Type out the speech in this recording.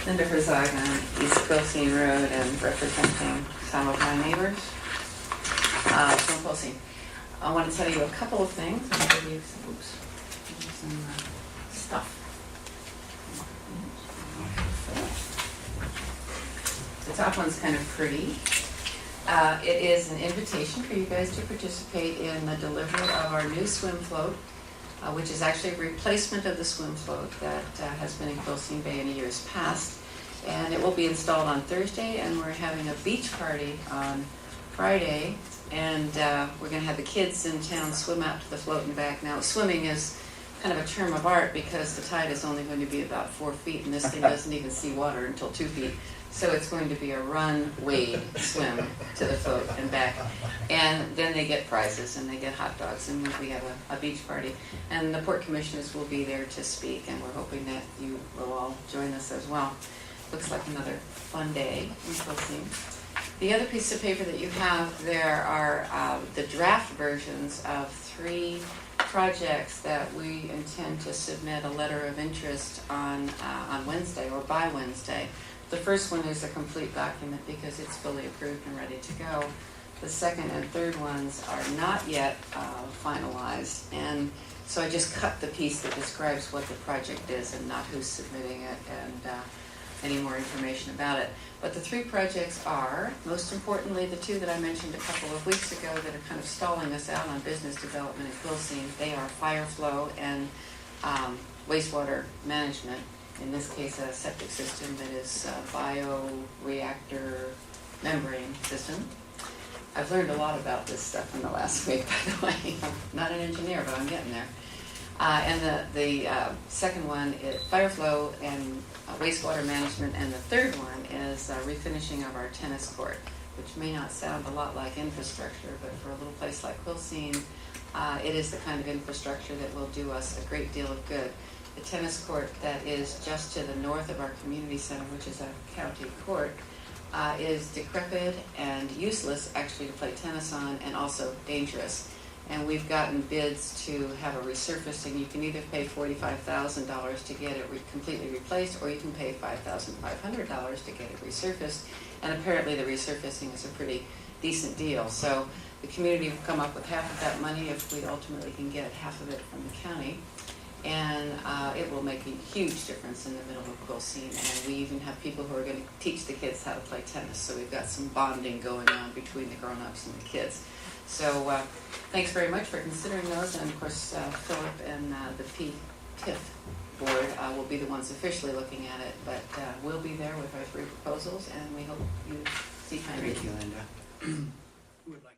Linda Herzog on East Quilcene Road and representing some of my neighbors from Quilcene. I want to tell you a couple of things. I'm going to give you some stuff. The top one's kind of pretty. It is an invitation for you guys to participate in the delivery of our new swim float, which is actually a replacement of the swim float that has been in Quilcene Bay in years past. And it will be installed on Thursday, and we're having a beach party on Friday. And we're going to have the kids in town swim out to the float and back. Now, swimming is kind of a term of art because the tide is only going to be about 4 feet, and this thing doesn't even see water until 2 feet. So it's going to be a run, wade, swim to the float and back. And then they get prizes and they get hot dogs, and we have a beach party. And the port commissioners will be there to speak, and we're hoping that you will all join us as well. Looks like another fun day in Quilcene. The other piece of paper that you have there are the draft versions of 3 projects that we intend to submit a letter of interest on Wednesday or by Wednesday. The first one is a complete document because it's fully approved and ready to go. The second and third ones are not yet finalized, and so I just cut the piece that describes what the project is and not who's submitting it and any more information about it. But the 3 projects are, most importantly, the 2 that I mentioned a couple of weeks ago that are kind of stalling us out on business development in Quilcene. They are fire flow and wastewater management. In this case, a septic system that is a bioreactor membrane system. I've learned a lot about this stuff in the last week, by the way. I'm not an engineer, but I'm getting there. And the second one is fire flow and wastewater management, and the third one is refinishing of our tennis court, which may not sound a lot like infrastructure, but for a little place like Quilcene, it is the kind of infrastructure that will do us a great deal of good. The tennis court that is just to the north of our community center, which is a county court, is decrepit and useless actually to play tennis on, and also dangerous. And we've gotten bids to have a resurfacing. You can either pay $45,000 to get it completely replaced, or you can pay $5,500 to get it resurfaced. And apparently the resurfacing is a pretty decent deal. So the community will come up with half of that money if we ultimately can get half of it from the county. And it will make a huge difference in the middle of Quilcene. And we even have people who are going to teach the kids how to play tennis. So we've got some bonding going on between the grown-ups and the kids. So thanks very much for considering those. And of course, Philip and the PTIF board will be the ones officially looking at it. But we'll be there with our 3 proposals, and we hope you see kind of. Thank you, Linda. Who would like